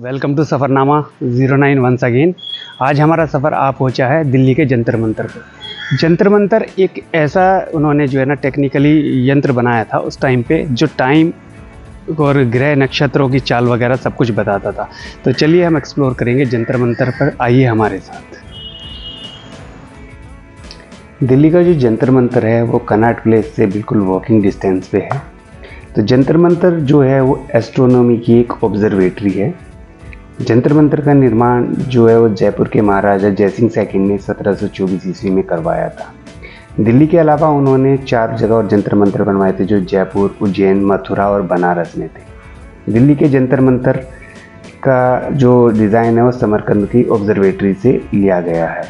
Welcome to Safarnama 09 once again. आज हमारा सफ़र आ पहुंचा है दिल्ली के जंतर मंतर पे। जंतर मंतर एक ऐसा उन्होंने जो है ना टेक्निकली यंत्र बनाया था उस टाइम पे, जो टाइम और ग्रह नक्षत्रों की चाल वगैरह सब कुछ बताता था। तो चलिए हम एक्सप्लोर करेंगे जंतर मंतर पर, आइए हमारे साथ। दिल्ली का जो जंतर मंतर है वो कनॉट प्लेस से बिल्कुल वॉकिंग डिस्टेंस पे है। तो जंतर मंतर जो है वो एस्ट्रोनॉमी की एक ऑब्जर्वेटरी है। जंतर मंतर का निर्माण जो है वो जयपुर के महाराजा जयसिंह सेकंड ने 1724 ईस्वी में करवाया था। दिल्ली के अलावा उन्होंने 4 जगह और जंतर मंतर बनवाए थे, जो जयपुर, उज्जैन, मथुरा और बनारस में थे। दिल्ली के जंतर मंतर का जो डिज़ाइन है वो समरकंद की ऑब्जर्वेटरी से लिया गया है।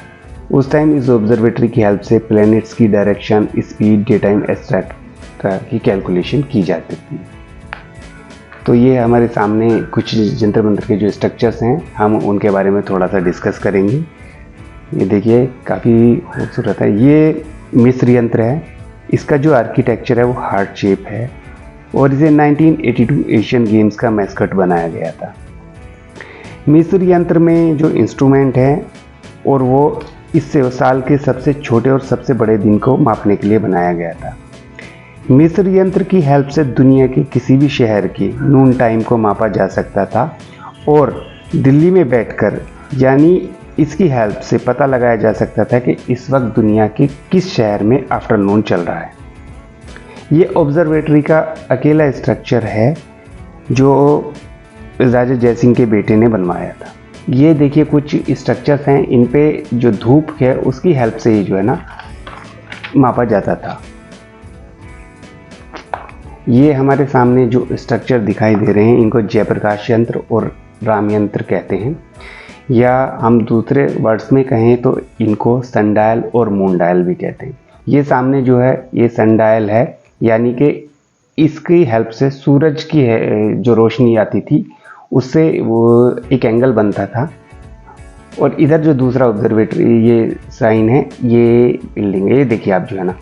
उस टाइम इस ऑब्जर्वेटरी की हेल्प से प्लैनेट्स की direction, speed, day time etcetera की कैलकुलेशन की जाती थी। तो ये हमारे सामने कुछ जंतर मंतर के जो स्ट्रक्चर्स हैं, हम उनके बारे में थोड़ा सा डिस्कस करेंगे। ये देखिए काफ़ी खूबसूरत है। ये मिस्र यंत्र है। इसका जो आर्किटेक्चर है वो हार्ट शेप है और इसे 1982 एशियन गेम्स का मैस्कट बनाया गया था। मिस्र यंत्र में जो इंस्ट्रूमेंट है और वो इससे साल के सबसे छोटे और सबसे बड़े दिन को मापने के लिए बनाया गया था। मिस्र यंत्र की हेल्प से दुनिया के किसी भी शहर की नून टाइम को मापा जा सकता था और दिल्ली में बैठकर, यानी इसकी हेल्प से पता लगाया जा सकता था कि इस वक्त दुनिया के किस शहर में आफ्टरनून चल रहा है। ये ऑब्जर्वेटरी का अकेला स्ट्रक्चर है जो राजा जयसिंह के बेटे ने बनवाया था। ये देखिए कुछ स्ट्रक्चर्स हैं, इन पे जो धूप है उसकी हेल्प से ही जो है ना मापा जाता था। ये हमारे सामने जो स्ट्रक्चर दिखाई दे रहे हैं इनको जयप्रकाश यंत्र और राम यंत्र कहते हैं, या हम दूसरे वर्ड्स में कहें तो इनको सनडायल और मून डायल भी कहते हैं। ये सामने जो है ये सनडायल है, यानी कि इसकी हेल्प से सूरज की जो रोशनी आती थी उससे वो एक एंगल बनता था। और इधर जो दूसरा ऑब्जर्वेटरी ये साइन है, ये बिल्डिंग है, ये देखिए आप जो है ना।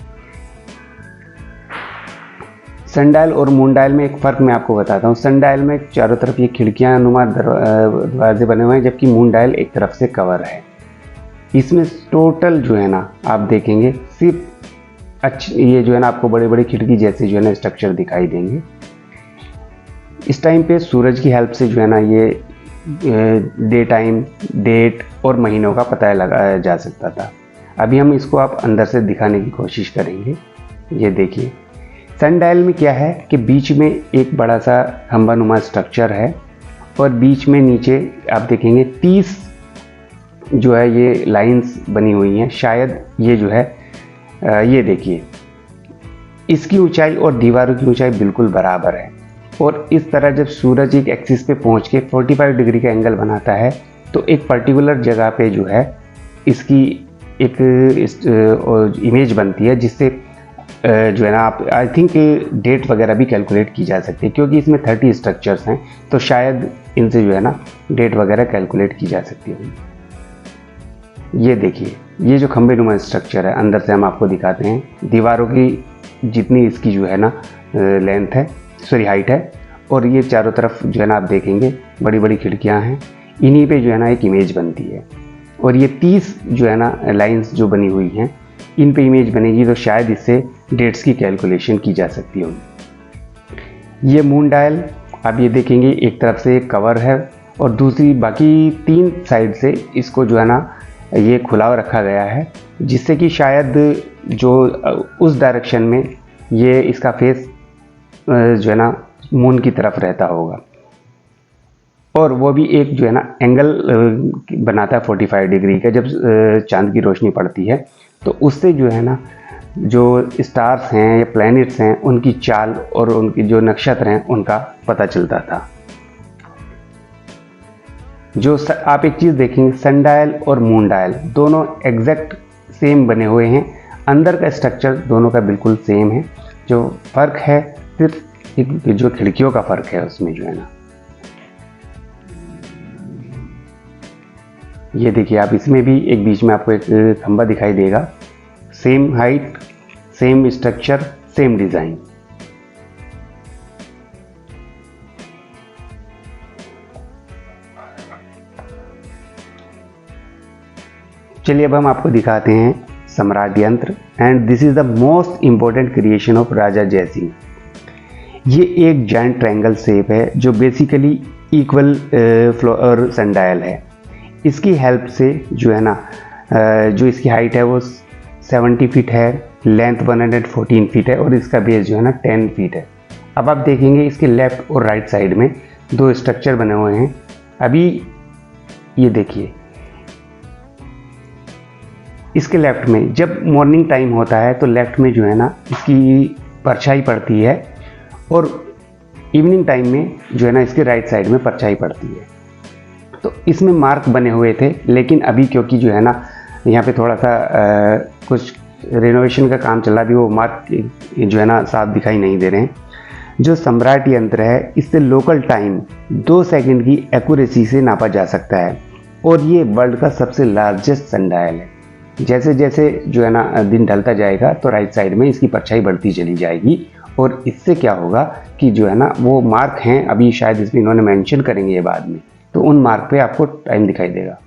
सनडायल और मून डायल में एक फ़र्क मैं आपको बताता हूँ। सनडायल में चारों तरफ ये खिड़कियाँ नुमा दरवाजे बने हुए हैं, जबकि मून डायल एक तरफ से कवर है। इसमें टोटल जो है ना आप देखेंगे सिर्फ ये जो है ना आपको बड़े बड़े खिड़की जैसे जो है ना स्ट्रक्चर दिखाई देंगे। इस टाइम पे सूरज की हेल्प से जो है ना ये डे टाइम, डेट और महीनों का पता लगाया जा सकता था। अभी हम इसको आप अंदर से दिखाने की कोशिश करेंगे। ये देखिए सनडायल में क्या है कि बीच में एक बड़ा सा खंबा नुमा स्ट्रक्चर है और बीच में नीचे आप देखेंगे 30 जो है ये लाइंस बनी हुई हैं। शायद ये जो है ये देखिए इसकी ऊंचाई और दीवारों की ऊंचाई बिल्कुल बराबर है। और इस तरह जब सूरज एक एक्सिस पे पहुंच के 45 डिग्री का एंगल बनाता है तो एक पर्टिकुलर जगह पे जो है इसकी एक इमेज बनती है, जिससे जो है ना आप आई थिंक डेट वगैरह भी कैलकुलेट की जा सकती है, क्योंकि इसमें 30 स्ट्रक्चर्स हैं तो शायद इनसे जो है ना डेट वगैरह कैलकुलेट की जा सकती है। ये देखिए ये जो खंबे नुमा स्ट्रक्चर है, अंदर से हम आपको दिखाते हैं। दीवारों की जितनी इसकी जो है ना लेंथ है, सॉरी हाइट है, और ये चारों तरफ जो है ना आप देखेंगे बड़ी बड़ी खिड़कियाँ हैं, इन्हीं पे जो है ना एक इमेज बनती है। और ये 30 जो है ना लाइंस जो बनी हुई हैं इन पे इमेज बनेगी, तो शायद इससे डेट्स की कैलकुलेशन की जा सकती होगी। ये मून डायल आप ये देखेंगे एक तरफ से एक कवर है और दूसरी बाकी 3 साइड से इसको जो है ना ये खुला रखा गया है, जिससे कि शायद जो उस डायरेक्शन में ये इसका फेस जो है ना मून की तरफ रहता होगा, और वो भी एक जो है ना एंगल बनाता है 45 डिग्री का। जब चांद की रोशनी पड़ती है तो उससे जो है ना जो स्टार्स हैं या प्लैनेट्स हैं उनकी चाल और उनकी जो नक्षत्र हैं उनका पता चलता था। जो आप एक चीज़ देखेंगे, सनडायल और मून डायल दोनों एग्जैक्ट सेम बने हुए हैं। अंदर का स्ट्रक्चर दोनों का बिल्कुल सेम है। जो फ़र्क है सिर्फ एक जो खिड़कियों का फ़र्क है उसमें जो है ना। ये देखिए आप इसमें भी एक बीच में आपको एक खंबा दिखाई देगा। Same height, same structure, same design. चलिए अब हम आपको दिखाते हैं Samrat Yantra, and this is the most important creation of Raja Jai Singh. ये एक जॉइंट ट्रायंगल शेप है जो बेसिकली इक्वल फ्लोर सनडायल है। इसकी हेल्प से जो है ना जो इसकी हाइट है वो 70 फीट है, लेंथ 114 फीट है और इसका बेस जो है ना 10 फीट है। अब आप देखेंगे इसके लेफ्ट और राइट साइड में दो स्ट्रक्चर बने हुए हैं। अभी ये देखिए, इसके लेफ्ट में जब मॉर्निंग टाइम होता है तो लेफ्ट में जो है ना इसकी परछाई पड़ती है और इवनिंग टाइम में जो है ना इसके राइट साइड में परछाई पड़ती है। तो इसमें मार्क बने हुए थे, लेकिन अभी क्योंकि जो है ना यहाँ पे थोड़ा सा कुछ रिनोवेशन का काम चल रहा है, वो मार्क जो है ना साफ दिखाई नहीं दे रहे हैं। जो सम्राट यंत्र है इससे लोकल टाइम 2 सेकंड की एक्यूरेसी से नापा जा सकता है और ये वर्ल्ड का सबसे लार्जेस्ट सनडायल है। जैसे जैसे जो है ना दिन ढलता जाएगा तो राइट साइड में इसकी परछाई बढ़ती चली जाएगी और इससे क्या होगा कि जो है ना वो मार्क हैं, अभी शायद इसमें इन्होंने मेंशन करेंगे ये बाद में, तो उन मार्क पे आपको टाइम दिखाई देगा।